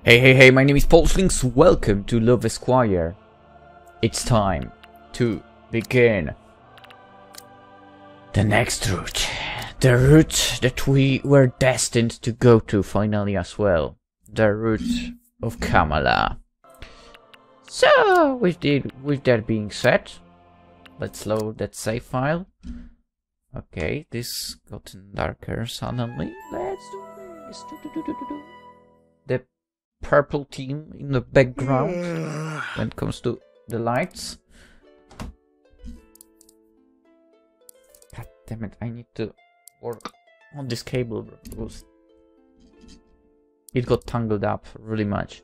Hey, my name is PolishLynx. Welcome to Love Esquire. It's time to begin the next route. The route that we were destined to go to finally as well. The route of Kamala. So, with that being said, let's load that save file. Okay, this gotten darker suddenly. Let's do this. The purple team in the background when it comes to the lights. God damn it, I need to work on this cable because it got tangled up really much.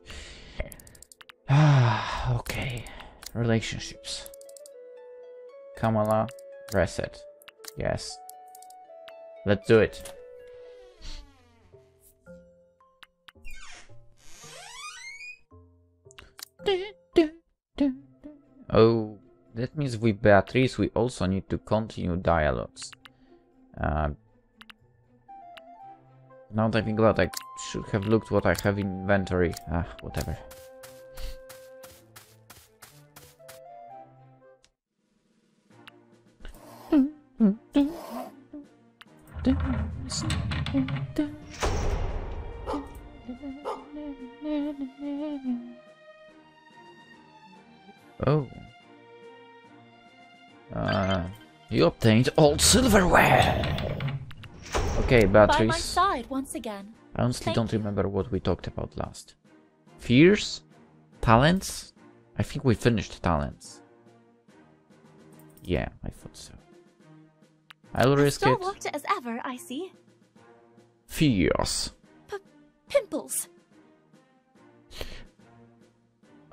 Okay, relationships. Kamala, reset. Yes. Let's do it. Oh, that means with Beatrice we also need to continue dialogues. Now that I think about it, I should have looked what I have in inventory. Whatever. Oh. You obtained old silverware. Okay, Beatrice. By my side once again. I honestly don't remember what we talked about last. Fears? Talents? I think we finished talents. Yeah, I thought so. I'll risk it. Stalwart as ever, I see. Fears. Pimples.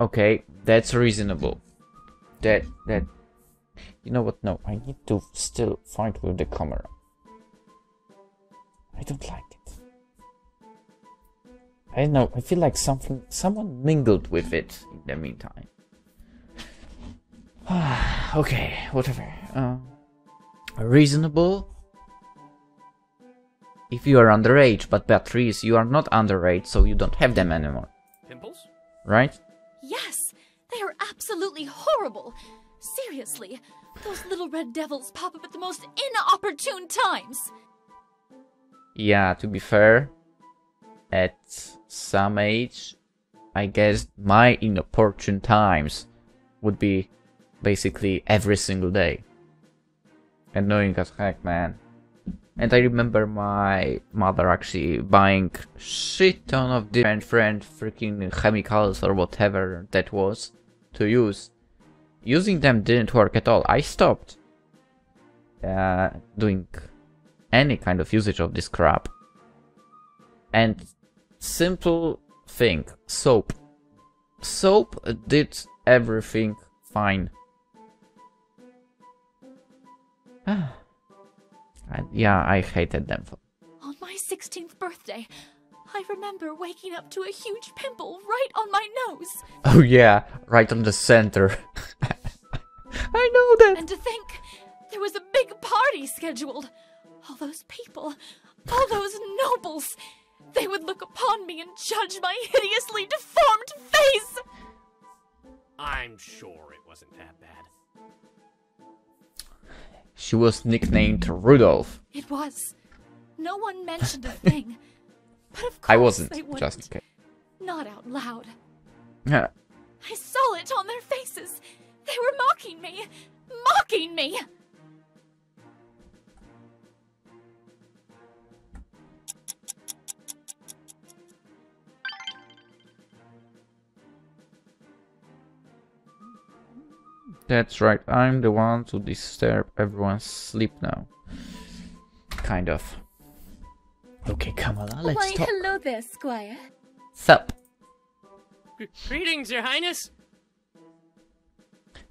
Okay, that's reasonable. That you know what? No, I need to still fight with the camera. I don't like it. I don't know. I feel like someone mingled with it in the meantime. Okay, whatever. Reasonable. If you are underage, but Beatrice, you are not underage, so you don't have them anymore. Pimples? Right? Yes, they are absolutely horrible. Seriously, those little red devils pop up at the most inopportune times. Yeah, to be fair, at some age, I guess my inopportune times would be basically every single day. Annoying as heck, man. And I remember my mother actually buying shit ton of different freaking chemicals or whatever that was to use. Using them didn't work at all. I stopped doing any kind of usage of this crap. And simple thing, soap. Soap did everything fine. Yeah, I hated them. On my 16th birthday, I remember waking up to a huge pimple right on my nose. Oh yeah, right on the center. I know that. And to think, there was a big party scheduled. All those people, all those nobles, they would look upon me and judge my hideously deformed face. I'm sure it wasn't that bad. She was nicknamed Rudolph. It was. No one mentioned a thing. But of course I wasn't, they wouldn't. just okay. Not out loud. Yeah. I saw it on their faces. They were mocking me. Mocking me! That's right, I'm the one to disturb everyone's sleep now. Kind of. Okay, Kamala, let's talk. Hello there, Squire. Sup? Greetings, Your Highness!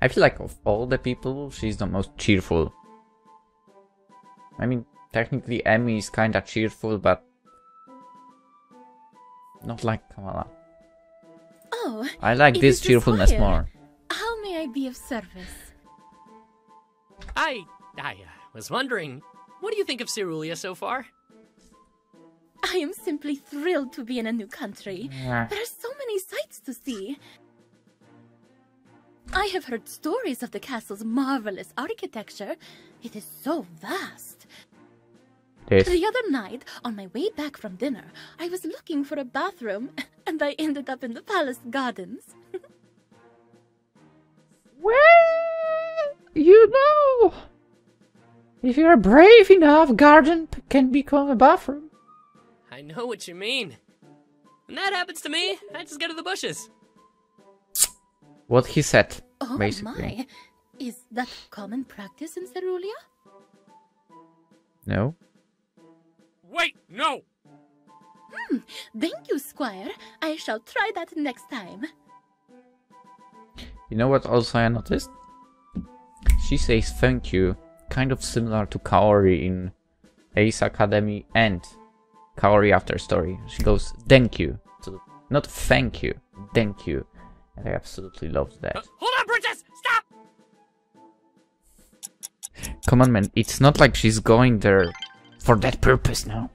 I feel like of all the people, she's the most cheerful. I mean, technically Emmy is kinda cheerful, but not like Kamala. Oh, I like this cheerfulness more. How may I be of service? I was wondering, what do you think of Cerulia so far? I am simply thrilled to be in a new country. Yeah. There are so many sights to see. I have heard stories of the castle's marvelous architecture. It is so vast. This. The other night, on my way back from dinner, I was looking for a bathroom, and I ended up in the palace gardens. Well, you know, if you're brave enough, garden can become a bathroom. I know what you mean. When that happens to me, I just go to the bushes. What he said, Oh basically. my, is that common practice in Cerulia? No? Wait, no! Thank you, Squire. I shall try that next time. You know what also I noticed? She says thank you, kind of similar to Kaori in Ace Academy and Kaori After Story. She goes, thank you. So, not thank you, thank you. And I absolutely love that. Hold on, princess! Stop! Come on, man, it's not like she's going there for that purpose now.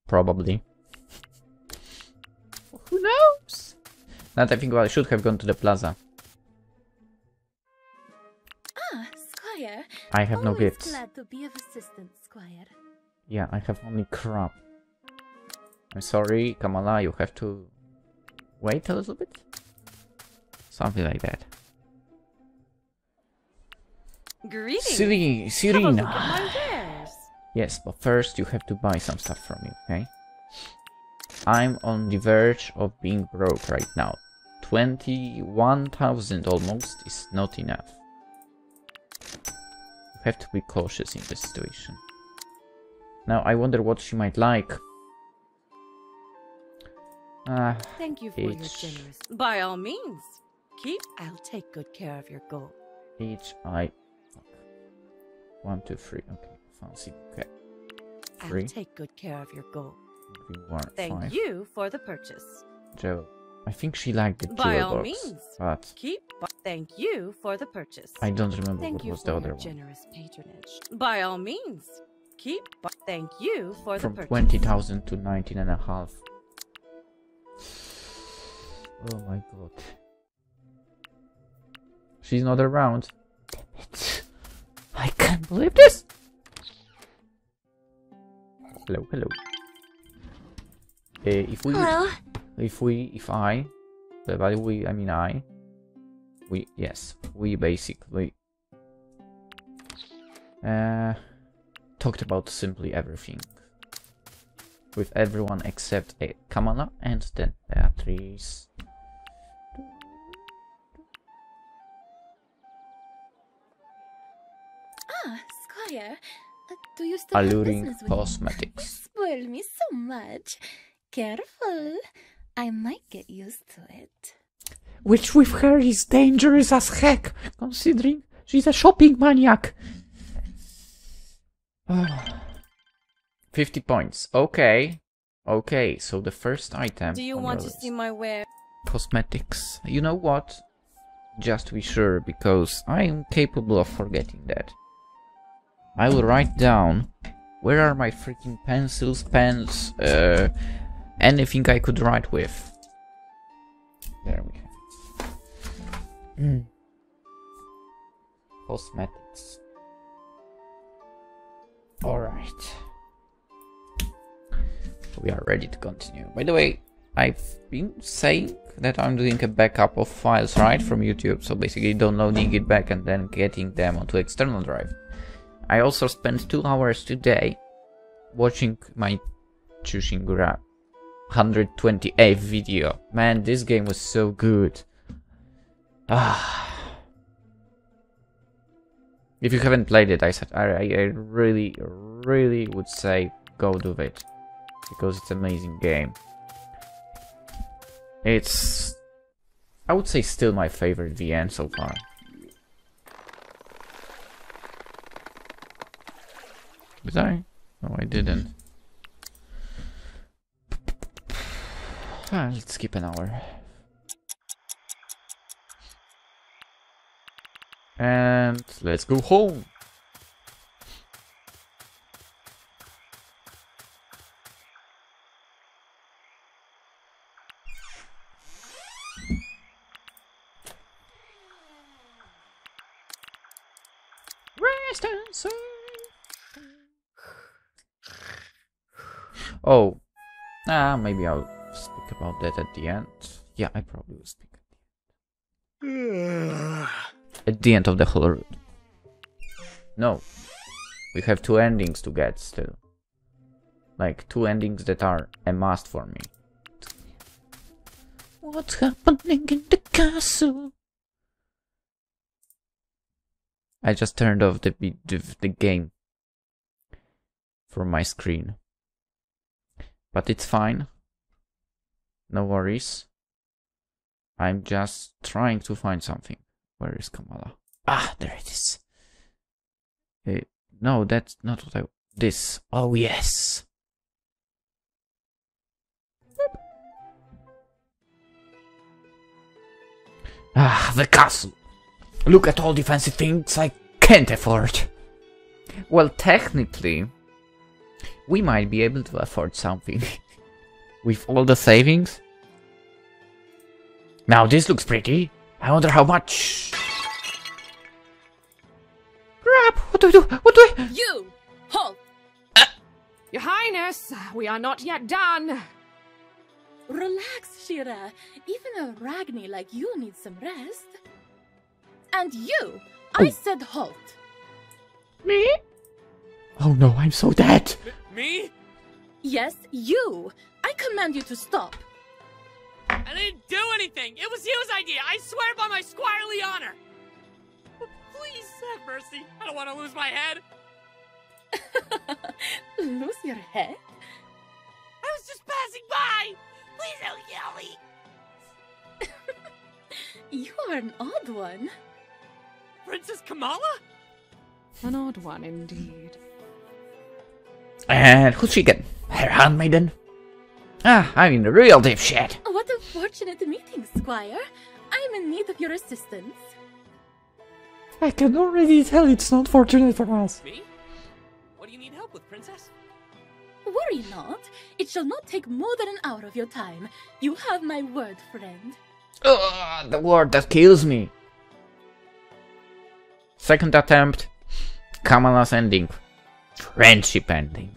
Probably. Who knows? Now that I think about it, I should have gone to the plaza. Ah, Squire. I have no Always gifts. glad to be of assistance, Squire. Yeah, I have only crap. I'm sorry, Kamala, you have to wait a little bit? Something like that. Greetings. Silly, Have a look Serena. at my wares. Yes, but first you have to buy some stuff from me, okay? I'm on the verge of being broke right now. 21,000 almost is not enough. You have to be cautious in this situation. Now I wonder what she might like. Thank you for your H. generous. By all means, keep. I'll take good care of your gold. H-I... Fuck. 1, 2, 3. Okay, fancy. Okay. I'll 3. take good care of your gold. V1, Thank 5. you for the purchase. Joe. I think she liked the By jewel all box. means. But Keep. Thank you for the purchase. I don't remember Thank what you was for the your other one. generous patronage. By all means, keep. Thank you for From the purchase. 20,000 to 19.5. Oh my god. She's not around. Damn it. I can't believe this! Hello, hello. Hello. By we, I mean we basically talked about simply everything. With everyone except Kamala and then Beatrice. Ah, Squire. Do you still have Alluring business with me? cosmetics. Spoil me so much. Careful. I might get used to it. Which with her is dangerous as heck, considering she's a shopping maniac. 50 points. Okay. Okay, so the first item. Do you on want your to list. see my ware? Cosmetics. You know what? Just to be sure, because I am capable of forgetting that. I will write down where are my freaking pencils, pens, anything I could write with. There we have it. Cosmetics. Alright. We are ready to continue. By the way, I've been saying that I'm doing a backup of files, right, from YouTube. So basically downloading it back and then getting them onto external drive. I also spent 2 hours today watching my Chushingura 128th video. Man, this game was so good. If you haven't played it, I really would say go do it. Because it's an amazing game. It's, I would say, still my favorite VN so far. Did I? No, I didn't. Let's skip an hour. And let's go home. dancing. Oh, maybe I'll speak about that at the end. Yeah, I probably will speak at the end of the whole route. No, we have 2 endings to get still. Like 2 endings that are a must for me. What's happening in the castle? I just turned off the game from my screen. But it's fine. No worries. I'm just trying to find something. Where is Kamala? Ah, there it is. No, that's not what I... This. Oh, yes. Ah, the castle. Look at all the fancy things I can't afford. Well, technically, we might be able to afford something. With all the savings. Now this looks pretty. I wonder how much. Crap! What do I do? What do I... You! Halt! Your Highness, we are not yet done. Relax, Shira. Even a Ragni like you needs some rest. And you! I said halt. Me? Oh no, I'm so dead. Me? Yes, you! I command you to stop. I didn't do anything! It was Hugh's idea! I swear by my squirely honor! Please have mercy! I don't want to lose my head! Lose your head? I was just passing by! Please don't yell me! You are an odd one. Princess Kamala? An odd one indeed. And who's she again? Her handmaiden? Ah, I'm in the real deep shit. What a fortunate meeting, Squire. I am in need of your assistance. I can already tell it's not fortunate for us. Me? What do you need help with, Princess? Worry not. It shall not take more than an hour of your time. You have my word, friend. Ugh, the word that kills me. Second attempt. Kamala's ending. Friendship ending.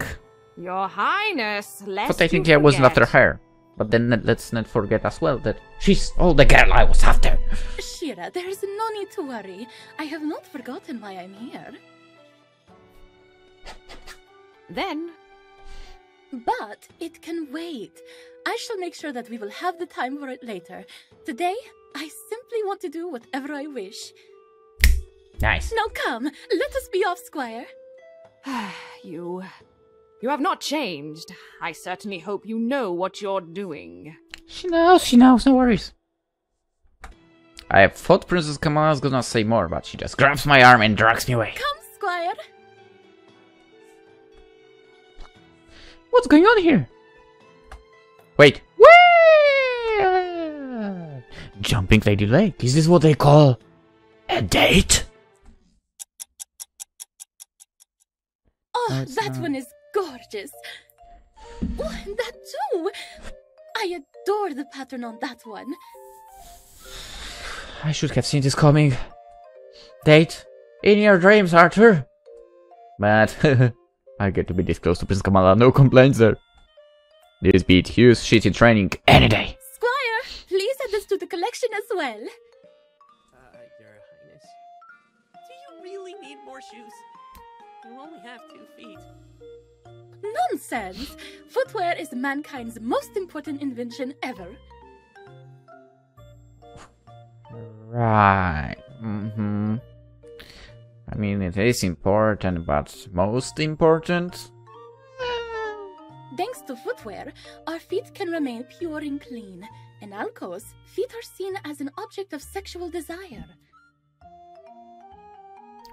Your Highness, lest But I think I wasn't after her. But then let's not forget as well that she's all the girl I was after. Shira, there is no need to worry. I have not forgotten why I'm here. Then, But it can wait. I shall make sure that we will have the time for it later. Today, I simply want to do whatever I wish. Nice. Now come, let us be off, Squire. you have not changed. I certainly hope you know what you're doing. She knows, no worries. I thought Princess Kamala was gonna say more, but she just grabs my arm and drags me away. Come, Squire. What's going on here? Wait. Whee! Jumping Lady Lake. Is this what they call a date? Oh, that one is gorgeous. Oh, and that too. I adore the pattern on that one. I should have seen this coming. Date? In your dreams, Arthur. But I get to be this close to Princess Kamala. No complaints there. This beat Hugh's shitty training any day. Squire, please add this to the collection as well. Your Highness. Do you really need more shoes? You only have 2 feet. Nonsense! Footwear is mankind's most important invention ever. Right. I mean, it is important, but most important? Thanks to footwear, our feet can remain pure and clean. In Alcos, feet are seen as an object of sexual desire.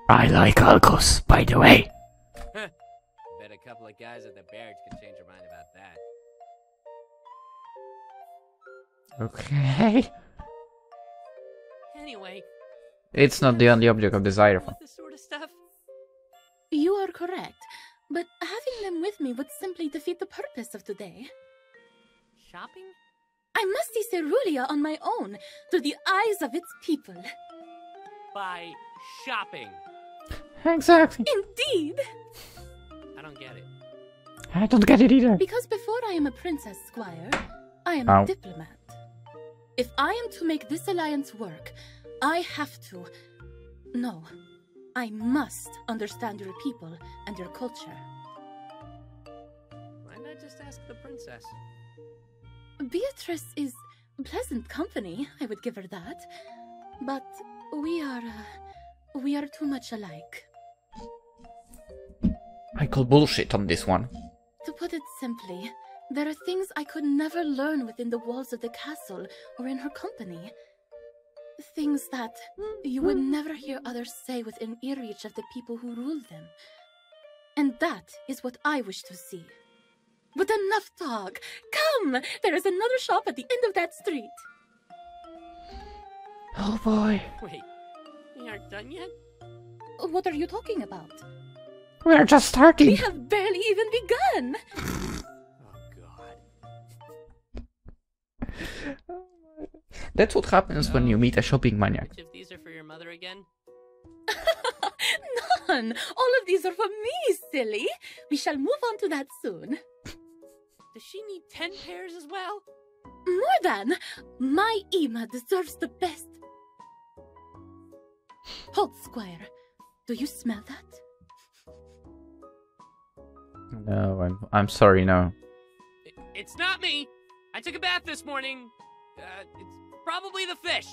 I like Alcos, by the way. Bet a couple of guys at the barracks could change your mind about that. Okay. Anyway, It's not the only object of desire for. this sort of stuff. You are correct, but having them with me would simply defeat the purpose of today. Shopping? I must see Cerulia on my own, through the eyes of its people. By shopping. Exactly. Indeed! I don't get it. I don't get it either. Because before I am a princess, Squire, I am Ow. a diplomat. If I am to make this alliance work, I have to... No, I must understand your people and your culture. Why not just ask the princess? Beatrice is pleasant company, I would give her that. But we are too much alike. I call bullshit on this one. To put it simply, there are things I could never learn within the walls of the castle or in her company. Things that you would never hear others say within earreach of the people who rule them. And that is what I wish to see. But enough talk! Come! There is another shop at the end of that street. Oh boy. Wait, we aren't done yet? What are you talking about? We're just We starting. have barely even begun! Oh god. That's what happens when you meet a shopping maniac. Which of these are for your mother again? None! All of these are for me, silly! We shall move on to that soon. Does she need 10 pairs as well? More than! My Ima deserves the best. Halt, Squire. Do you smell that? No, I'm sorry, no. It's not me! I took a bath this morning. It's probably the fish.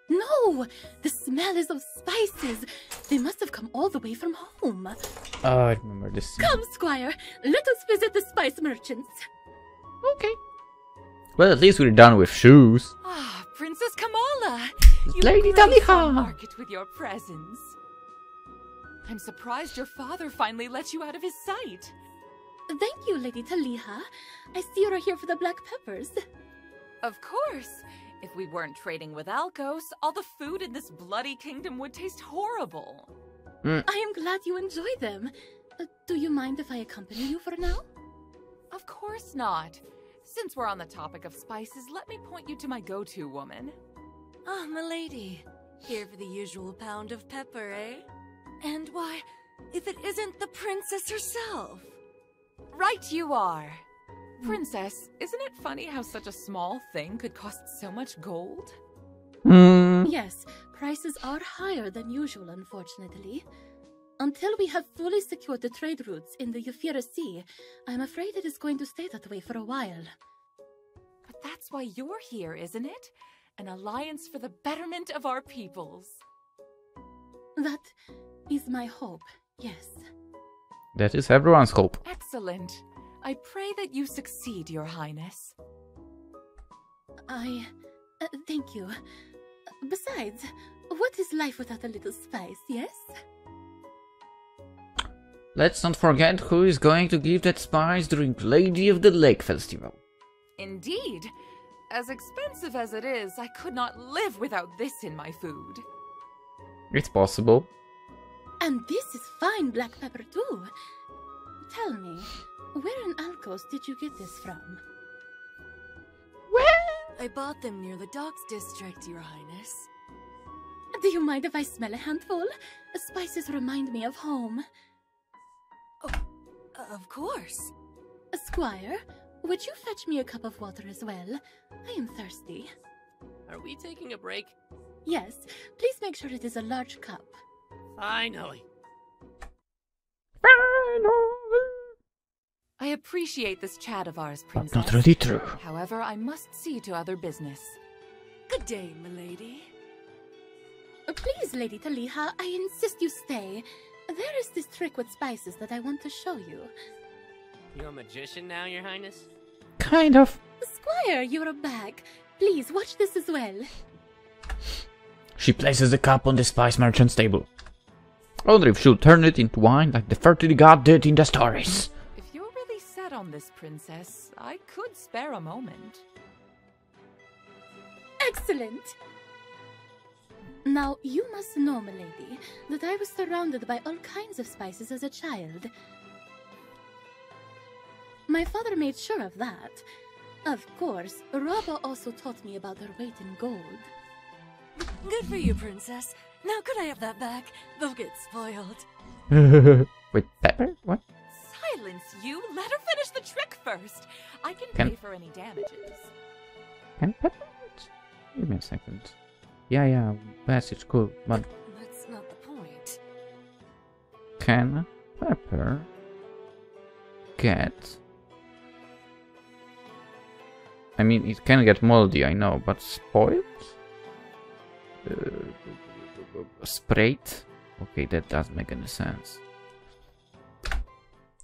No! The smell is of spices. They must have come all the way from home. Oh, I remember this scene. Come, Squire. Let us visit the spice merchants. Okay. Well, at least we're done with shoes. Ah, Princess Kamala! You Lady grace Daliha! our market with your presence. I'm surprised your father finally let you out of his sight. Thank you, Lady Taliha. I see you are here for the black peppers. Of course. If we weren't trading with Alkos, all the food in this bloody kingdom would taste horrible. I am glad you enjoy them. Do you mind if I accompany you for now? Of course not. Since we're on the topic of spices, let me point you to my go-to woman. Ah, milady. Here for the usual pound of pepper, eh? And why, if it isn't the princess herself? Right you are. Princess, isn't it funny how such a small thing could cost so much gold? Yes, prices are higher than usual, unfortunately. Until we have fully secured the trade routes in the Euphira Sea, I'm afraid it is going to stay that way for a while. But that's why you're here, isn't it? An alliance for the betterment of our peoples. That is my hope, yes. That is everyone's hope. Excellent. I pray that you succeed, Your Highness. Thank you. Besides, what is life without a little spice, yes? Let's not forget who is going to give that spice during Lady of the Lake Festival. Indeed. As expensive as it is, I could not live without this in my food. It's possible. And this is fine black pepper too. Tell me, where in Alkos did you get this from? I bought them near the docks district, Your Highness. Do you mind if I smell a handful? Spices remind me of home. Of course. Squire, would you fetch me a cup of water as well? I am thirsty. Are we taking a break? Yes, please make sure it is a large cup. Finally. I appreciate this chat of ours, But Princess. not really true. However, I must see to other business. Good day, milady. Please, Lady Taliha, I insist you stay. There is this trick with spices that I want to show you. You a magician now, Your Highness? Kind of. Squire, you're back. Please, watch this as well. She places the cup on the spice merchant's table. I wonder if she'll turn it into wine like the Fertility God did in the stories. If you're really set on this, Princess, I could spare a moment. Excellent! Now, you must know, milady, that I was surrounded by all kinds of spices as a child. My father made sure of that. Of course, Rabba also taught me about their weight in gold. Good Good for you, princess. Now could I have that back? They'll get spoiled. Wait, pepper? What? Silence you! Let her finish the trick first. I can pay for any damages. Can pepper? Give me a second. Yeah, passage, cool, but... That's not the point. Can pepper get... I mean, it can get moldy, I know, but spoiled? Sprayed? Okay, that doesn't make any sense.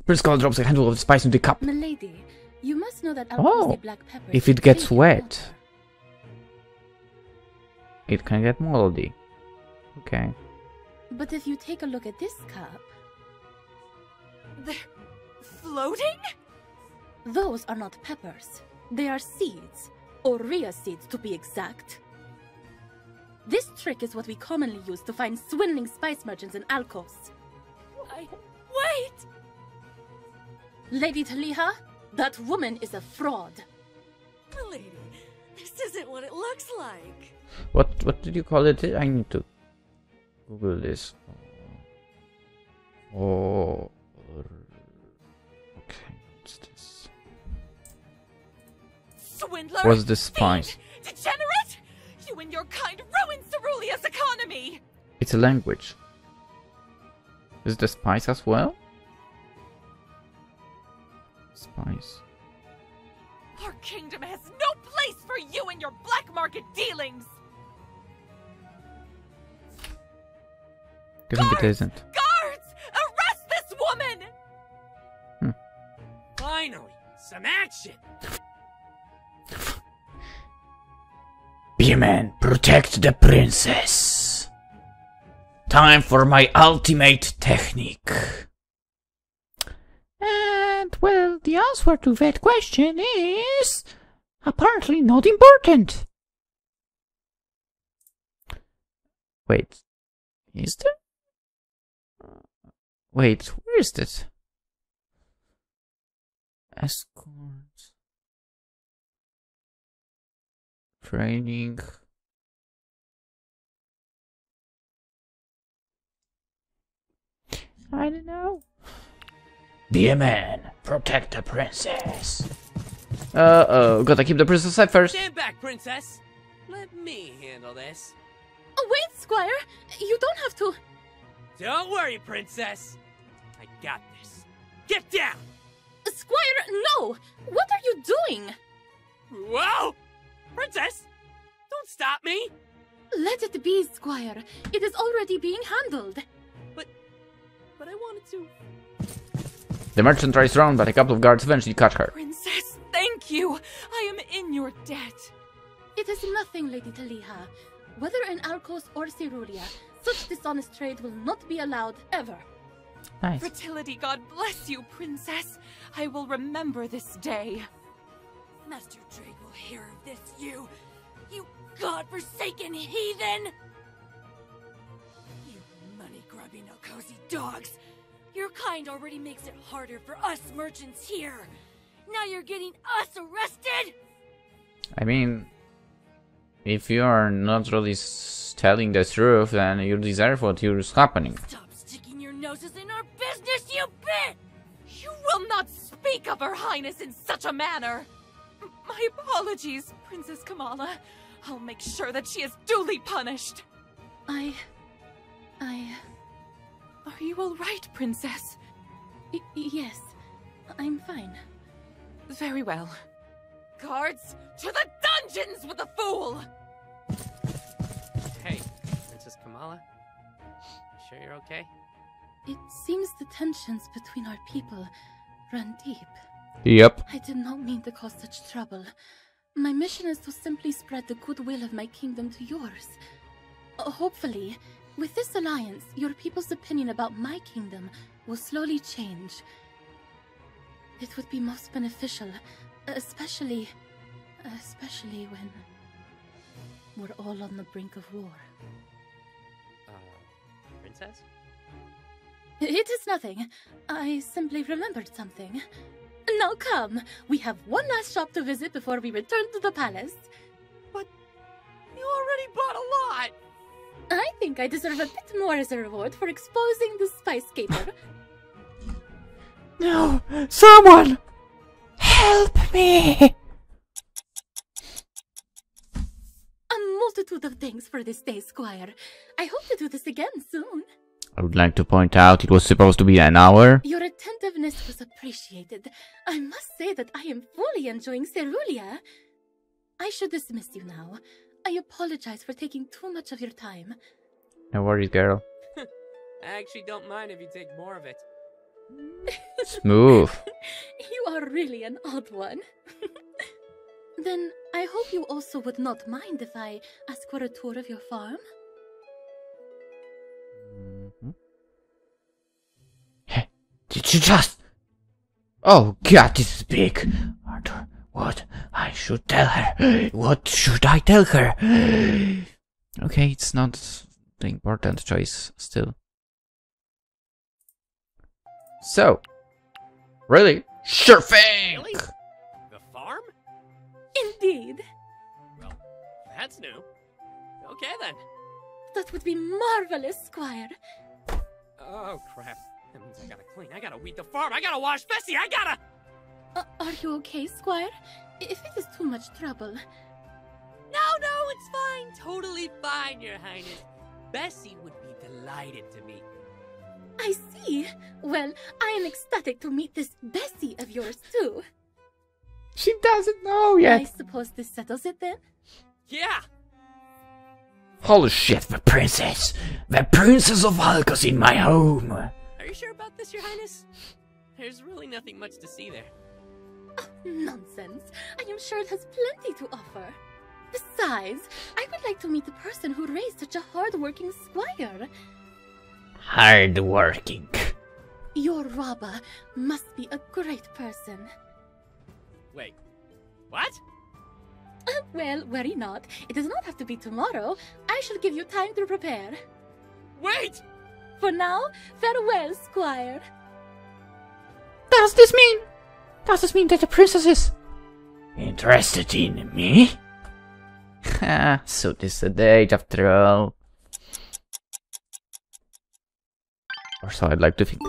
Prince Kamala drops a handful of spice into the cup. Milady, you must know that Oh, black pepper if it gets wet, it can get moldy. Okay. But if you take a look at this cup... They're floating? Those are not peppers. They are seeds. Aurea seeds, to be exact. This trick is what we commonly use to find swindling spice merchants in Alcos. Wait! Lady Taliha, that woman is a fraud. Milady, this isn't what it looks like. What did you call it? I need to Google this. Oh. Okay, what's this? Swindler! What's the spice? Degenerate! You and your kind ruined Cerulea's economy! It's a language. Is the spice as well? Spice. Our kingdom has no place for you and your black market dealings! I think it isn't. Guards! Arrest this woman! Finally, some action! Be a man, protect the princess. Time for my ultimate technique. And, well, the answer to that question is... apparently not important. Wait, is there? Wait, where is this? Escort. Training. I don't know. Be a man. Protect the princess. Gotta keep the princess safe first. Stand back, princess. Let me handle this. Oh, wait, Squire! You don't have to... Don't worry, princess. I got this. Get down! Squire, no! What are you doing? Whoa! Princess! Don't stop me! Let it be, Squire. It is already being handled. But I wanted to... The merchant tries around, but a couple of guards eventually catch her. Princess, thank you! I am in your debt. It is nothing, Lady Taliha. Whether in Alcos or Cerulia, such dishonest trade will not be allowed ever. Nice. Fertility God bless you, princess. I will remember this day. Master Drake will hear of this, you godforsaken heathen! You money-grubbing Alcosi dogs! Your kind already makes it harder for us merchants here. Now you're getting us arrested? I mean, if you are not really telling the truth, then you deserve what is happening. Stop sticking your noses in our business, you bit! You will not speak of Her Highness in such a manner. My apologies, Princess Kamala. I'll make sure that she is duly punished. Are you all right, Princess? Yes, I'm fine. Very well. Guards, to the dungeons with the fool! Hey, Princess Kamala. You sure you're okay? It seems the tensions between our people run deep. Yep. I did not mean to cause such trouble. My mission is to simply spread the goodwill of my kingdom to yours. Hopefully, with this alliance, your people's opinion about my kingdom will slowly change. It would be most beneficial, especially when we're all on the brink of war. Princess? It is nothing. I simply remembered something. Now come, we have one last shop to visit before we return to the palace. But you already bought a lot! think I deserve a bit more as a reward for exposing the spice caper. No! Someone! Help me! A multitude of thanks for this day, Squire. I hope to do this again soon. I would like to point out it was supposed to be an hour. Your attentiveness was appreciated. I must say that I am fully enjoying Cerulia. I should dismiss you now. I apologize for taking too much of your time. No worries, girl. I actually don't mind if you take more of it. Smooth. You are really an odd one. Then I hope you also would not mind if I ask for a tour of your farm. Did you just... Oh god, this is big. Arthur, what? I should tell her. What should I tell her? Okay, it's not the important choice still. So, really? Sure thing! Really? The farm? Indeed. Well, that's new. Okay then. That would be marvelous, Squire. Oh crap. That means I gotta clean, I gotta weed the farm, I gotta wash Bessie, I gotta... Are you okay, Squire? If it is too much trouble. No, it's fine. Totally fine, Your Highness. Bessie would be delighted to meet you. I see. Well, I am ecstatic to meet this Bessie of yours, too. She doesn't know yet. I suppose this settles it then? Yeah. Holy shit, the princess! The princess of Alcos in my home! Are you sure about this, Your Highness? There's really nothing much to see there. Oh, nonsense. I am sure it has plenty to offer. Besides, I would like to meet the person who raised such a hard-working squire. Hard-working. Your robber must be a great person. Wait, what? Well, worry not. It does not have to be tomorrow. I shall give you time to prepare. Wait! For now, farewell, Squire. Does this mean that the princess is interested in me? Ha, so this is a date after all. Or so I'd like to think.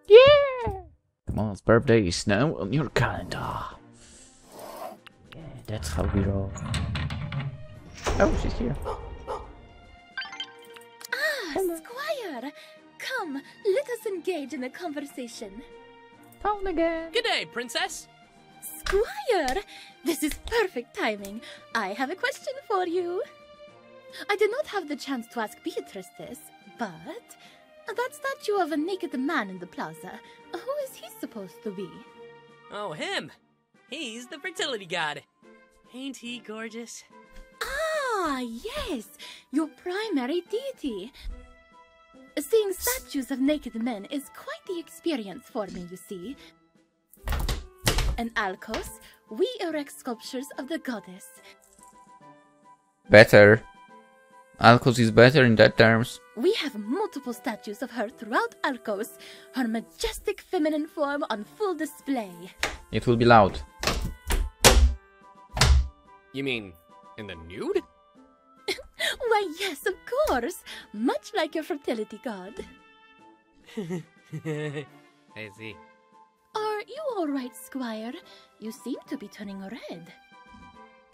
Yeah! Kamala's birthday is now on your calendar. Yeah, that's how we roll. Oh, she's here. Squire! Come, let us engage in a conversation. Phone again. Good day, Princess. Squire! This is perfect timing. I have a question for you. I did not have the chance to ask Beatrice this, but that statue of a naked man in the plaza, who is he supposed to be? Oh, him. He's the Fertility God. Ain't he gorgeous? Ah, yes, your primary deity. Seeing statues of naked men is quite the experience for me, you see. In Alcos, we erect sculptures of the goddess. Better. Alcos is better in that terms. We have multiple statues of her throughout Alcos, her majestic feminine form on full display. It will be loud. You mean in the nude? Why, yes, of course. Much like your fertility god. I see. Are you all right, Squire? You seem to be turning red.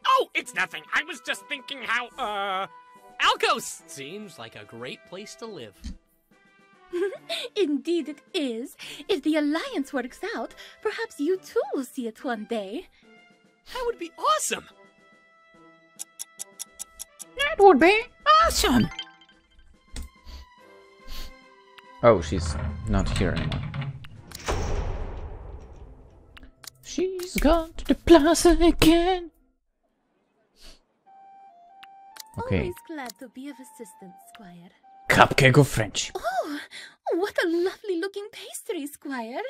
Oh, it's nothing. I was just thinking how, Alcos seems like a great place to live. Indeed it is. If the alliance works out, perhaps you too will see it one day. That would be awesome. That would be awesome. Oh, she's not here anymore. She's gone to the plaza again. Okay. Always glad to be of assistance, Squire. Cupcake of friendship. Oh, what a lovely looking pastry, Squire.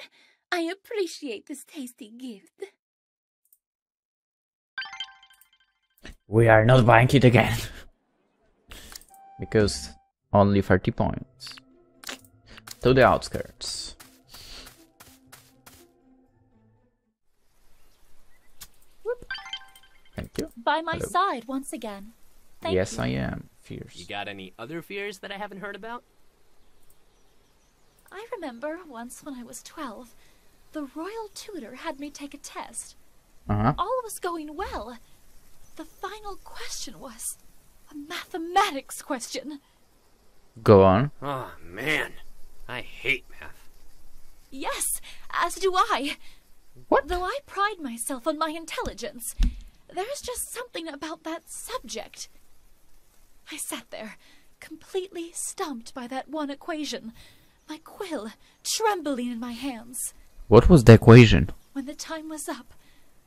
I appreciate this tasty gift. We are not buying it again. Because only 30 points. To the outskirts. Whoop. Thank you. By my Hello. side once again. Thank Yes, you. I am. fears. You got any other fears that I haven't heard about? I remember once when I was 12, the royal tutor had me take a test. All was going well. The final question was a mathematics question. Go on. Oh, man. I hate math. Yes, as do I. What? Though I pride myself on my intelligence, there's just something about that subject. I sat there, completely stumped by that one equation, my quill trembling in my hands. What was the equation? When the time was up,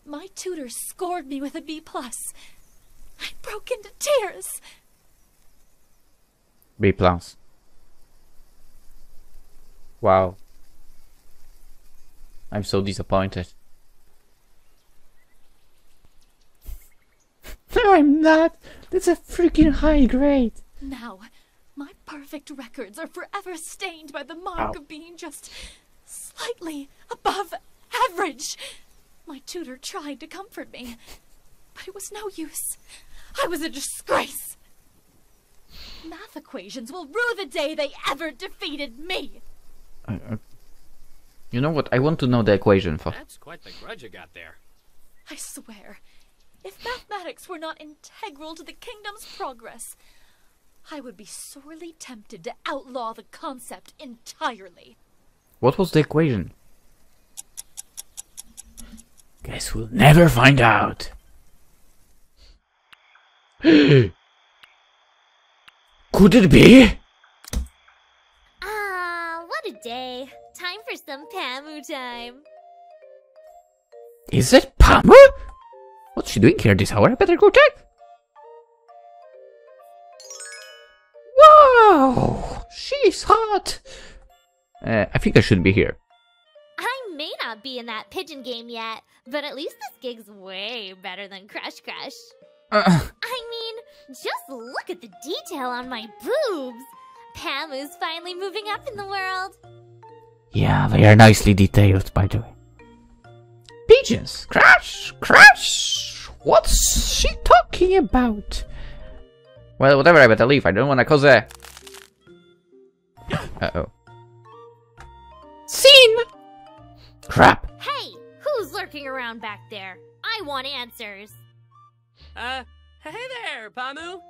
my tutor scored me with a B+. I broke into tears. B+. Wow. I'm so disappointed. No, I'm not. That's a freaking high grade. Now, my perfect records are forever stained by the mark of being just slightly above average. My tutor tried to comfort me, but it was no use. I was a disgrace. Math equations will rue the day they ever defeated me. You know what? I want to know the equation for. That's quite the grudge you got there. I swear, if mathematics were not integral to the kingdom's progress, I would be sorely tempted to outlaw the concept entirely. What was the equation? Guess we'll never find out. Could it be? Ah, what a day. Time for some Pamu time. Is it Pamu? What's she doing here this hour? I better go check. Wow, she's hot. I think I should be here. I may not be in that pigeon game yet, but at least this gig's way better than Crush Crush. I mean, just look at the detail on my boobs. Pamu's finally moving up in the world. Yeah, they are nicely detailed, by the way. Pigeons! Crash! Crash! What's she talking about? Well, whatever, I better leave. I don't want to cause a... Uh-oh. Scene! Crap. Hey, who's lurking around back there? I want answers. Hey there, Pamu.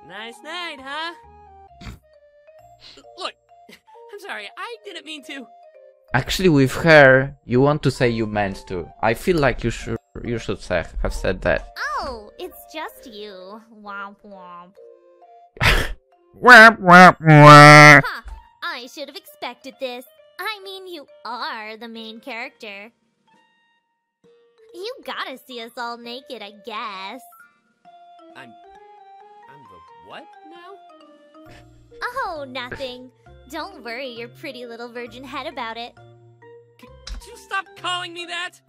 Nice night, huh? Look, I'm sorry, I didn't mean to. Actually, with her, you want to say you meant to. I feel like you should have said that. Oh, it's just you. Womp womp. Womp womp womp. Huh, I should have expected this. I mean, you are the main character. You gotta see us all naked, I guess. I'm the what now? Oh, nothing. Don't worry your pretty little virgin head about it. Could you stop calling me that?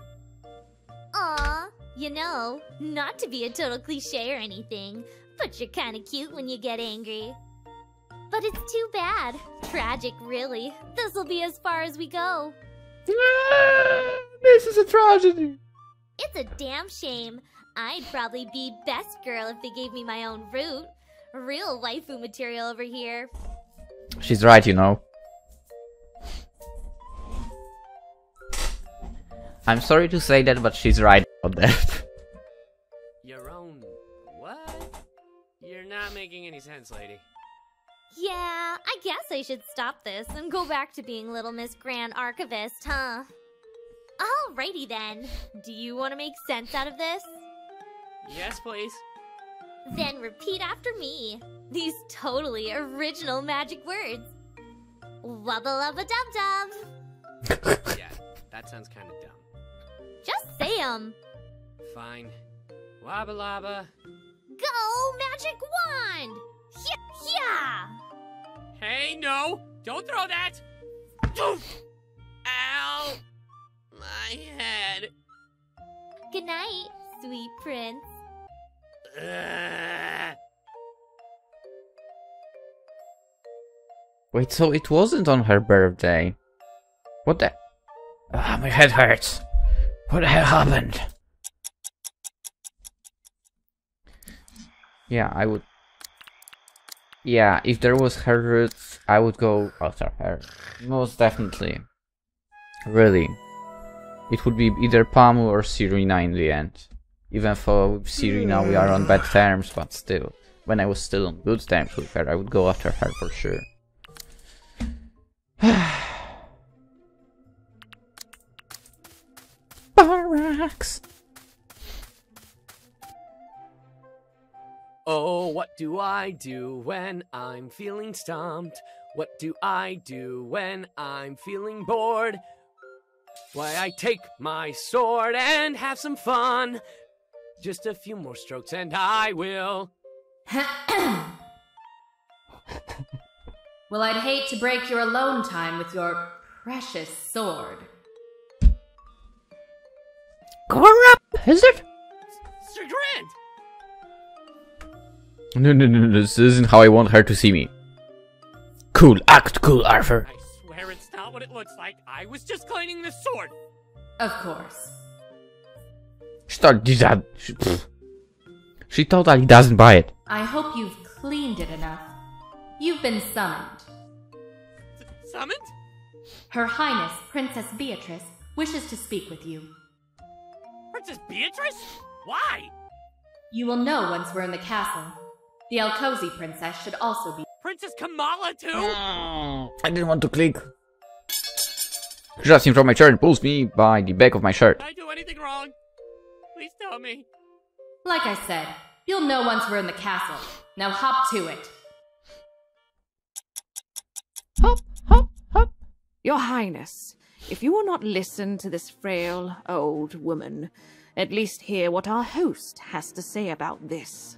Aw, you know, not to be a total cliche or anything, but you're kinda cute when you get angry. But it's too bad. Tragic, really. This'll be as far as we go. This is a tragedy. It's a damn shame. I'd probably be best girl if they gave me my own route. Real waifu material over here. She's right, you know. I'm sorry to say that, but she's right about that. Your own what? You're not making any sense, lady. Yeah, I guess I should stop this and go back to being Little Miss Grand Archivist, huh? Alrighty then. Do you want to make sense out of this? Yes, please. Then repeat after me. These totally original magic words. Wubba lubba dub dub. Yeah, that sounds kind of dumb. Just say 'em. Fine. Wabba laba. Go magic wand! Yeah! Hey, no! Don't throw that! Ow! My head. Good night, sweet prince. Wait, so it wasn't on her birthday. What the... Ah, my head hurts. What the hell happened? Yeah, I would... Yeah, if there was her roots, I would go after her. Most definitely. Really. It would be either Pamu or Serena in the end. Even though with Serena we are on bad terms, but still. When I was still on good terms with her, I would go after her for sure. Barracks! Oh, what do I do when I'm feeling stumped? What do I do when I'm feeling bored? Why, I take my sword and have some fun. Just a few more strokes and I will. Well, I'd hate to break your alone time with your precious sword. Corrupt, is it? Sir Grant! No, this isn't how I want her to see me. Cool, act cool, Arthur. I swear it's not what it looks like. I was just cleaning the sword. Of course. She totally doesn't buy it. I hope you've cleaned it enough. You've been summoned. Summoned? Her Highness, Princess Beatrice, wishes to speak with you. Princess Beatrice? Why? You will know once we're in the castle. The Alcozy princess should also be. Princess Kamala too? I didn't want to click. Adjusting from my shirt pulls me by the back of my shirt. Did I do anything wrong? Please tell me. Like I said, you'll know once we're in the castle. Now hop to it. Hop, hop, hop. Your Highness, if you will not listen to this frail old woman, at least hear what our host has to say about this.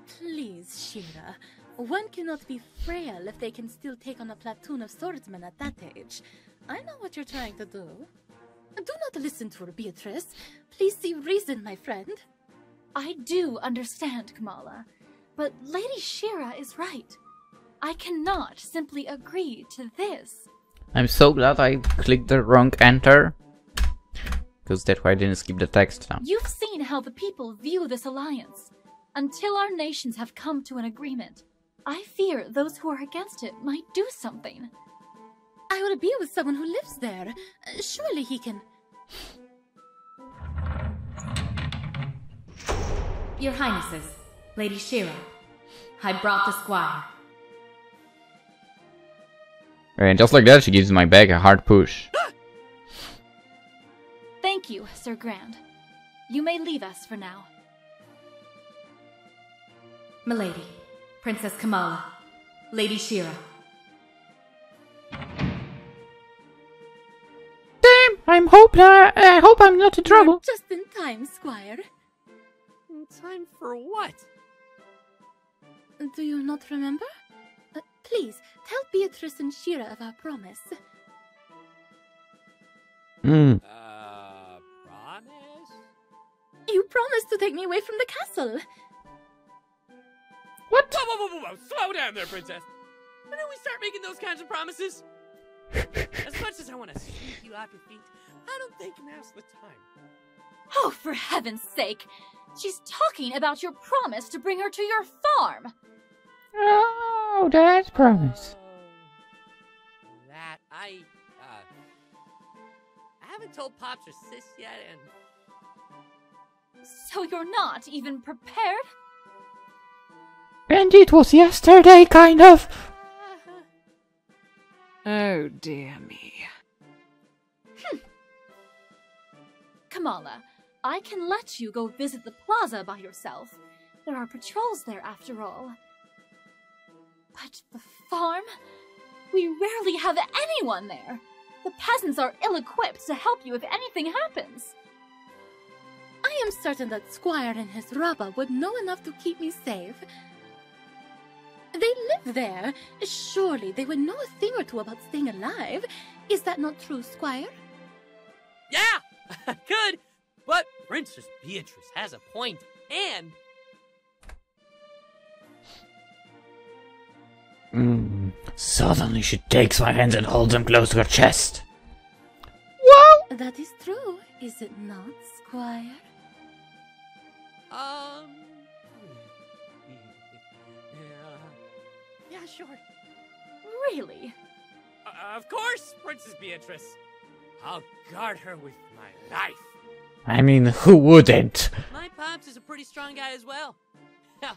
Please, Shira. One cannot be frail if they can still take on a platoon of swordsmen at that age. I know what you're trying to do. Do not listen to her, Beatrice. Please see reason, my friend. I do understand, Kamala, but Lady Shira is right. I cannot simply agree to this. I'm so glad I clicked the wrong enter. Because that's why I didn't skip the text now. You've seen how the people view this alliance. Until our nations have come to an agreement, I fear those who are against it might do something. I will be with someone who lives there. Surely he can... Your Highnesses, Lady Shira, I brought the squire. And just like that, she gives my bag a hard push. Thank you, Sir Grand. You may leave us for now. Milady, Princess Kamala, Lady Shira. Damn, I hope I'm not in trouble. You're just in time, Squire. In time for what? Do you not remember? Please, tell Beatrice and Shira of our promise. Promise? You promised to take me away from the castle. What? Whoa. Slow down there, princess. When do we start making those kinds of promises? As much as I want to sweep you off your feet, I don't think now's the time. Oh, for heaven's sake! She's talking about your promise to bring her to your farm! Oh, that's promise. That I haven't told Pops or Sis yet, and... So you're not even prepared? And it was yesterday, kind of. Oh dear me. Kamala, I can let you go visit the plaza by yourself. There are patrols there after all. But the farm? We rarely have anyone there. The peasants are ill-equipped to help you if anything happens. I am certain that Squire and his Rabba would know enough to keep me safe. They live there. Surely they would know a thing or two about staying alive. Is that not true, Squire? Yeah! Good! But Princess Beatrice has a point, and... Suddenly she takes my hands and holds them close to her chest. Whoa! That is true, is it not, Squire? Yeah, sure. Really? Of course, Princess Beatrice. I'll guard her with my life. I mean, who wouldn't? My pops is a pretty strong guy as well. Hell,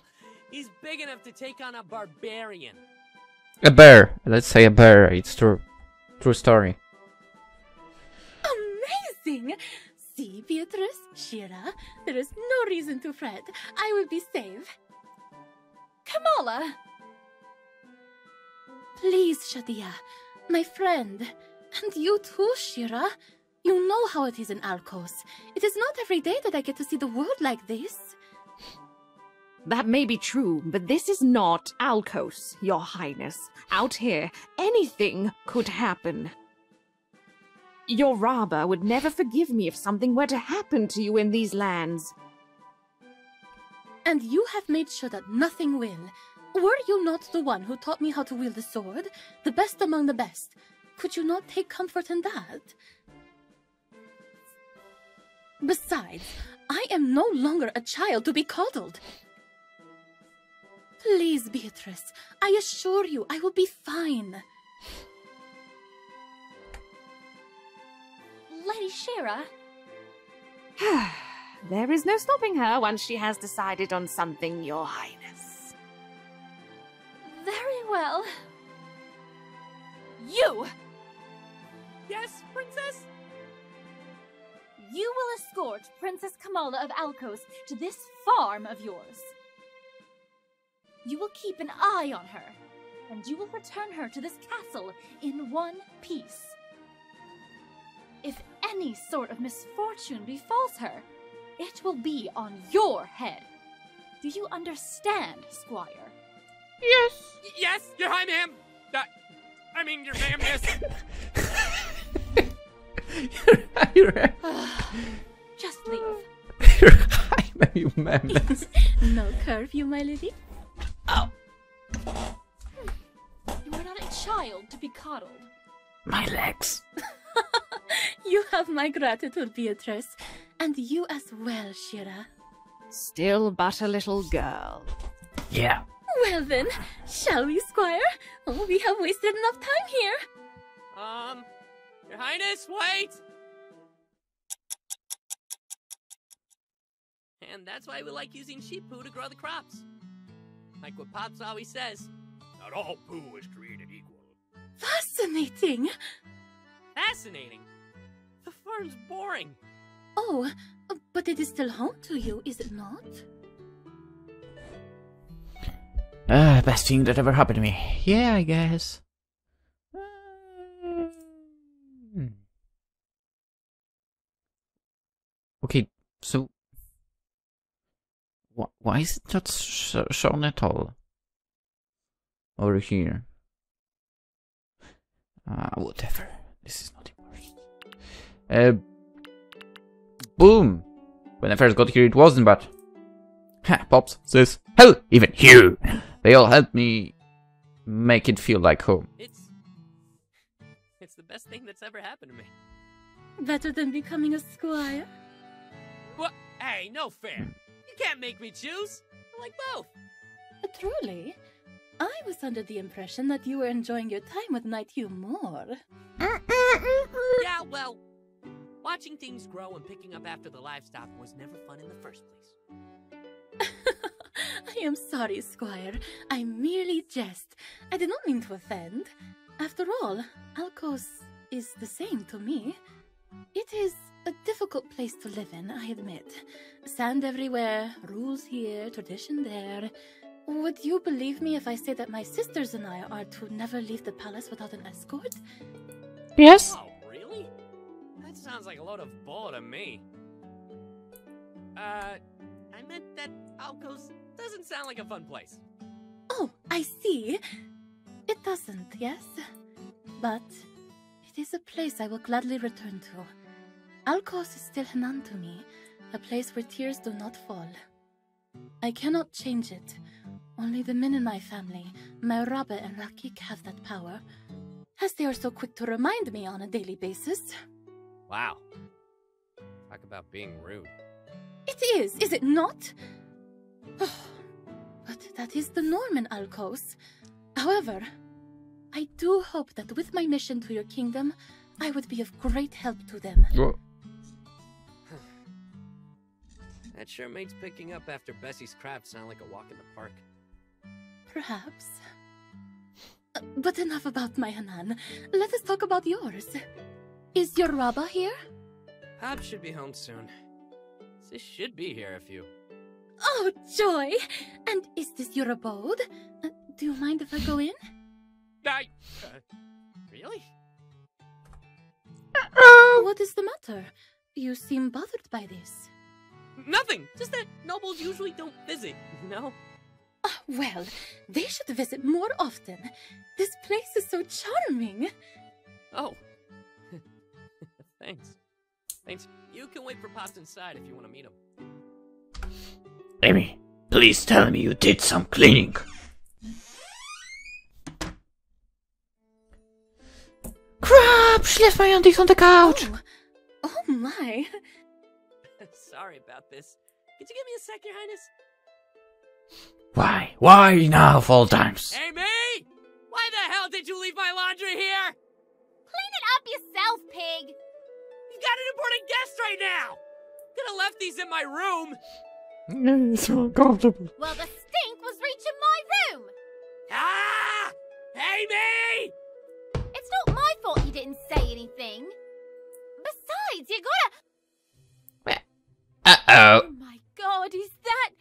he's big enough to take on a barbarian. A bear. Let's say a bear. It's true. True story. Amazing! See, Beatrice, Shira, there is no reason to fret. I will be safe. Kamala! Please, Shadia, my friend. And you too, Shira. You know how it is in Alcos. It is not every day that I get to see the world like this. That may be true, but this is not Alcos, Your Highness. Out here, anything could happen. Your Rabba would never forgive me if something were to happen to you in these lands. And you have made sure that nothing will. Were you not the one who taught me how to wield the sword? The best among the best. Could you not take comfort in that? Besides, I am no longer a child to be coddled. Please, Beatrice, I assure you I will be fine. Lady Shira? There is no stopping her once she has decided on something, Your Highness. Very well. You! Yes, Princess? You will escort Princess Kamala of Alcos to this farm of yours. You will keep an eye on her, and you will return her to this castle in one piece. If any sort of misfortune befalls her, it will be on your head. Do you understand, Squire? Yes. Yes, your high ma'am. I mean, your ma'am, miss. Just leave. Your high ma'am, you ma'am. No curfew, my lady. Ow. You are not a child to be coddled. My legs. You have my gratitude, Beatrice. And you as well, Shira. Still but a little girl. Yeah. Well then, shall we, Squire? Oh, we have wasted enough time here. Your Highness, wait! And that's why we like using sheep poo to grow the crops. Like what Pops always says, not all poo is created equal. Fascinating! Fascinating? The farm's boring. Oh, but it is still home to you, is it not? Best thing that ever happened to me. Yeah, I guess. Okay, so why is it not shown at all over here? Whatever. This is not important. Boom! When I first got here, it wasn't, but Pops, Sis, hell, even you! They all helped me make it feel like home. It's the best thing that's ever happened to me. Better than becoming a squire? What? Hey, no fair. You can't make me choose. I like both. Truly? I was under the impression that you were enjoying your time with Night Hugh more. Yeah, well, watching things grow and picking up after the livestock was never fun in the first place. I am sorry, Squire. I merely jest. I did not mean to offend. After all, Alcos is the same to me. It is a difficult place to live in, I admit. Sand everywhere, rules here, tradition there. Would you believe me if I say that my sisters and I are to never leave the palace without an escort? Yes. Oh, really? That sounds like a load of bull to me. I meant that Alcos doesn't sound like a fun place. Oh, I see. It doesn't, yes? But it is a place I will gladly return to. Alcos is still Hanan to me, a place where tears do not fall. I cannot change it. Only the men in my family, my Rabba and Rakik, have that power, as they are so quick to remind me on a daily basis. Wow. Talk about being rude. It is it not? But that is the norm in Alcos. However, I do hope that with my mission to your kingdom, I would be of great help to them. Whoa. That sure makes picking up after Bessie's craft sound like a walk in the park. Perhaps. But enough about my Hanan. Let us talk about yours. Is your Rabba here? Pab should be home soon. Sis should be here if you... Oh, joy! And is this your abode? Do you mind if I go in? Really? What is the matter? You seem bothered by this. Nothing! Just that nobles usually don't visit, you know? Well, they should visit more often. This place is so charming. Oh. Thanks. Thanks. You can wait for Pops inside if you want to meet him. Amy, please tell me you did some cleaning. Crap! She left my undies on the couch! Oh my. Sorry about this. Could you give me a sec, Your Highness? Why? Why now of all times? Amy! Why the hell did you leave my laundry here? Clean it up yourself, pig! You've got an important guest right now! Could have left these in my room! It's so uncomfortable. Well, the stink was reaching my room! Ah! Amy! It's not my fault you didn't say anything. Besides, you gotta... Uh-oh. Oh my god, is that...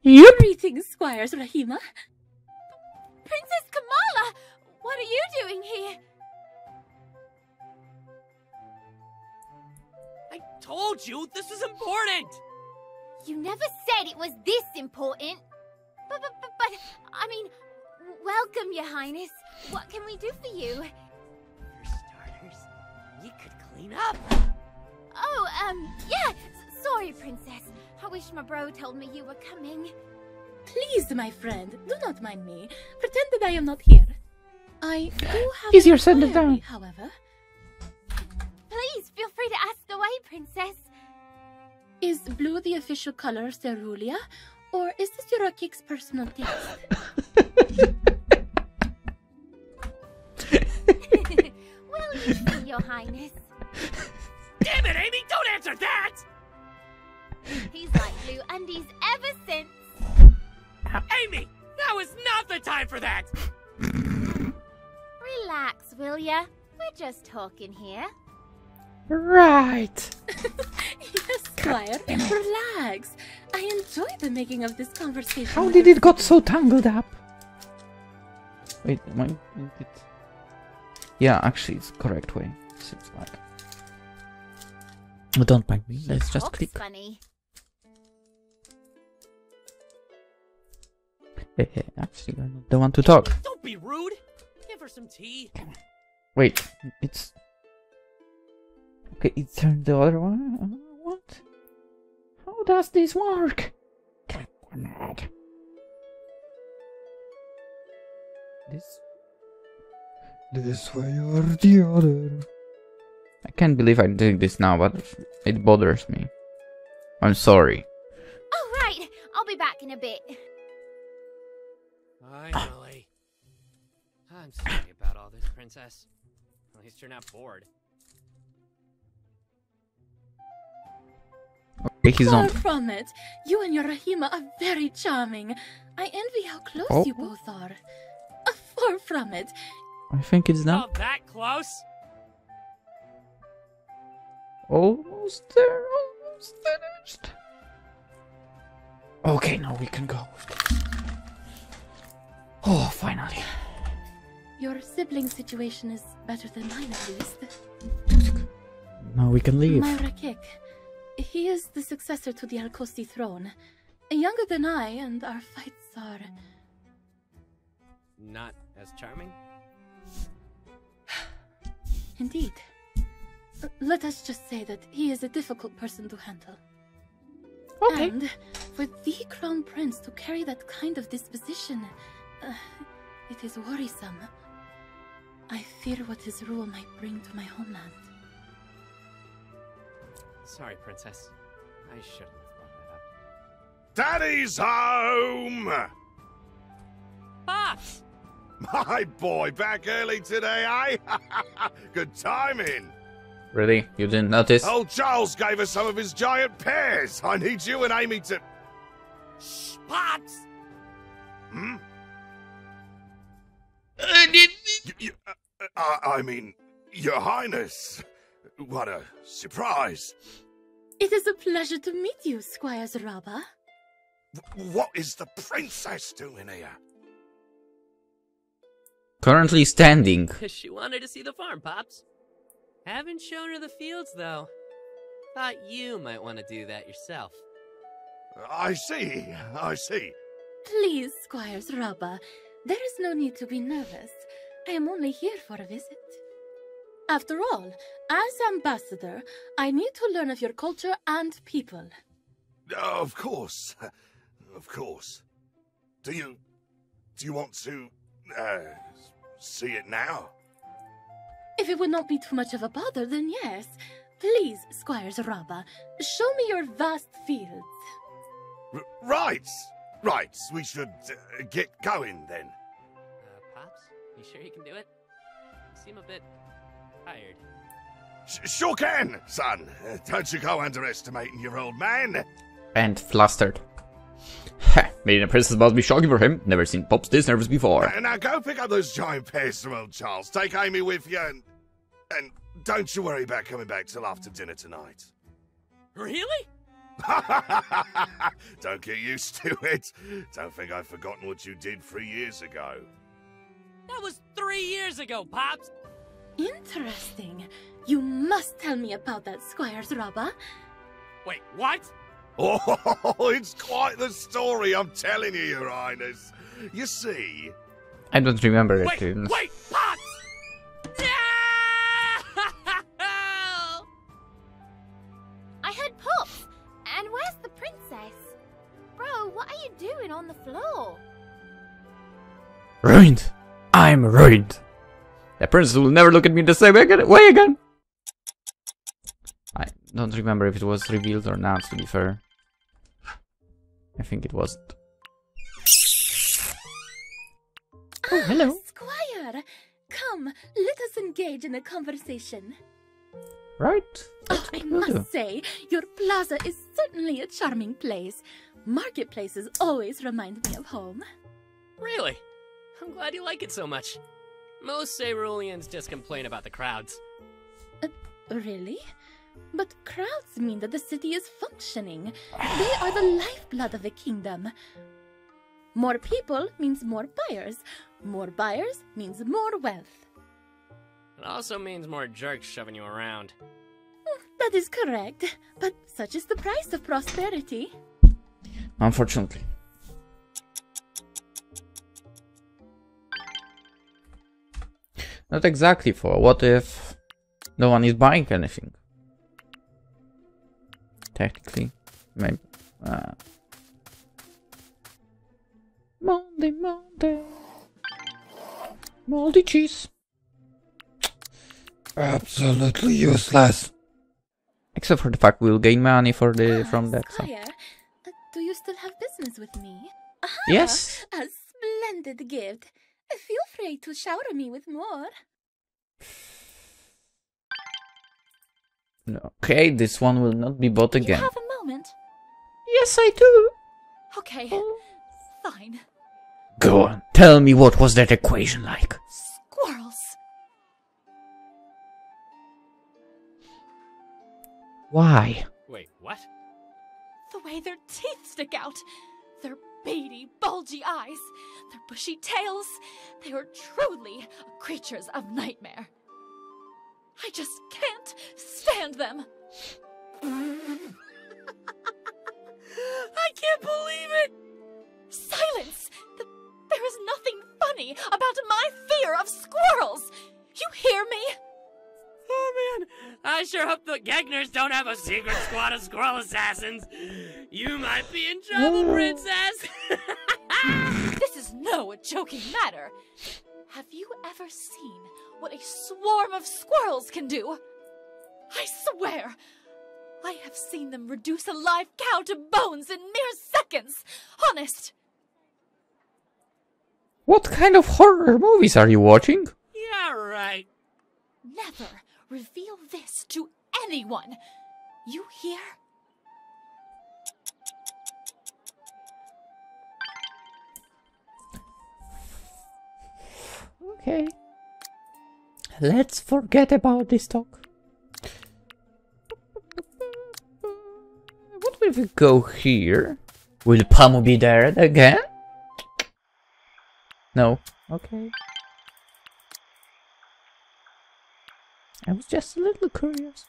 Yep. Greetings, Squires Rahima. Princess Kamala! What are you doing here? I told you this was important! You never said it was this important. But, I mean, welcome, Your Highness. What can we do for you? For starters, you could clean up. Oh, yeah. Sorry, Princess. I wish my bro told me you were coming. Please, my friend, do not mind me. Pretend that I am not here. I do have Easier said than done. However. Please, feel free to ask away, Princess. Is blue the official color of Cerulean, or is this your Rakik's personal taste? Well, you see, Your Highness. Damn it, Amy! Don't answer that! He's like blue undies ever since. Amy! Now is not the time for that! Relax, will ya? We're just talking here. Right. Yes, Squire. Relax. I enjoy the making of this conversation. How did it got so tangled up? Wait, am I... Yeah, actually it's the correct way. Seems like. Oh, don't mind me. Let's just click. Funny. Actually, I'm not the one to talk. Don't be rude! Give her some tea. Wait, it's... Okay, it turned the other one? What? How does this work? This way or the other. I can't believe I'm doing this now, but it bothers me. I'm sorry. Oh, right. I'll be back in a bit. Finally. I'm sorry about all this, Princess. At least you're not bored. Okay, he's Far on. from it. You and your Rahima are very charming. I envy how close Oh. you both are. Far from it. I think it's done. Not that close. Almost there, almost finished. Okay, now we can go. Oh, finally. Your sibling situation is better than mine, at least. Now we can leave. My Rakik. He is the successor to the Alkosi throne. Younger than I, and our fights are... Not as charming? Indeed. Let us just say that he is a difficult person to handle. Okay. And for the Crown Prince to carry that kind of disposition, it is worrisome. I fear what his rule might bring to my homeland. Sorry, Princess. I shouldn't have brought that up. Daddy's home! Pops! My boy, back early today, eh? Good timing. Really? You didn't notice? Old Charles gave us some of his giant pears. I need you and Amy to... Shh, Pops! Hmm? I mean, Your Highness. What a surprise. It is a pleasure to meet you, Squire Zaraba. What is the princess doing here? Currently standing. She wanted to see the farm, Pops. Haven't shown her the fields, though. Thought you might want to do that yourself. I see. Please, Squire Zaraba, there is no need to be nervous. I am only here for a visit. After all, as ambassador, I need to learn of your culture and people. Of course. Of course. Do you want to, see it now? If it would not be too much of a bother, then yes. Please, Squire Zaraba, show me your vast fields. Right. We should get going then. Pops, you sure you can do it? You seem a bit tired. Sure can, son. Don't you go underestimating your old man. And flustered. Meeting a princess must be shocking for him. Never seen Pops this nervous before. Now go pick up those giant pears from old Charles. Take Amy with you and don't you worry about coming back till after dinner tonight. Really? Don't get used to it. Don't think I've forgotten what you did 3 years ago. That was 3 years ago, Pops. Interesting. You must tell me about that, Squire Zaraba. Wait, what? Oh, it's quite the story, I'm telling you, Your Highness. You see... I don't remember it. Wait, Pops! I heard Pops! And where's the princess? Bro, what are you doing on the floor? Ruined! I'm ruined! The princess will never look at me the same way again! I don't remember if it was revealed or not, to be fair. I think it wasn't. Oh, hello! Squire! Come, let us engage in a conversation. Right? Oh, I must say, your plaza is certainly a charming place. Marketplaces always remind me of home. Really? I'm glad you like it so much. Most Ceruleans just complain about the crowds. Really? But crowds mean that the city is functioning. They are the lifeblood of the kingdom. More people means more buyers. More buyers means more wealth. It also means more jerks shoving you around. That is correct, but such is the price of prosperity. Unfortunately. Not exactly for. What if no one is buying anything? Technically, maybe. Moldy cheese. Absolutely useless. Except for the fact we'll gain money for the from that. So. Squire, do you still have business with me? Aha, yes. A splendid gift. Feel free to shower me with more. Okay, this one will not be bought again. You have a moment? Yes, I do. Okay, fine. Go on, tell me what was that equation like? Squirrels. Why? Wait, what? The way their teeth stick out. Their beady, bulgy eyes. Their bushy tails. They are truly creatures of nightmare. I just can't stand them. I can't believe it! Silence! There is nothing funny about my fear of squirrels! You hear me? Oh man, I sure hope the Gagners don't have a secret squad of squirrel assassins. You might be in trouble, princess! This is no joking matter. Have you ever seen what a swarm of squirrels can do? I swear, I have seen them reduce a live cow to bones in mere seconds. Honest. What kind of horror movies are you watching? Yeah, right. Never reveal this to anyone. You hear? Okay. Let's forget about this talk. What if we go here? Will Pamu be there again? No. Okay. I was just a little curious.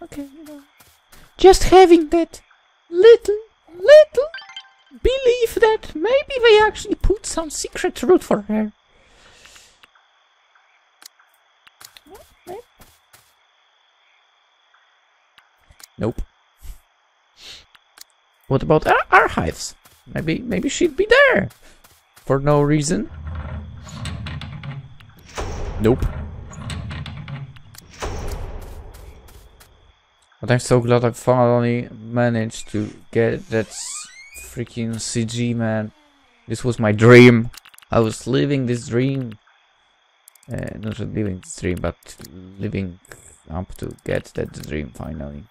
Okay, you know. Just having that little belief that maybe they actually put some secret route for her. Nope. What about our hives? Maybe she'd be there for no reason. Nope. But I'm so glad I finally managed to get that freaking CG, man. This was my dream. I was living this dream. Not living this dream, but living up to get that dream finally.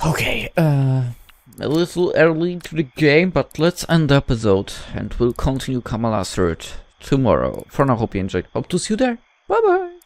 Okay, a little early into the game, but let's end the episode and we'll continue Kamala's route tomorrow. For now, hope you enjoyed. Hope to see you there. Bye bye.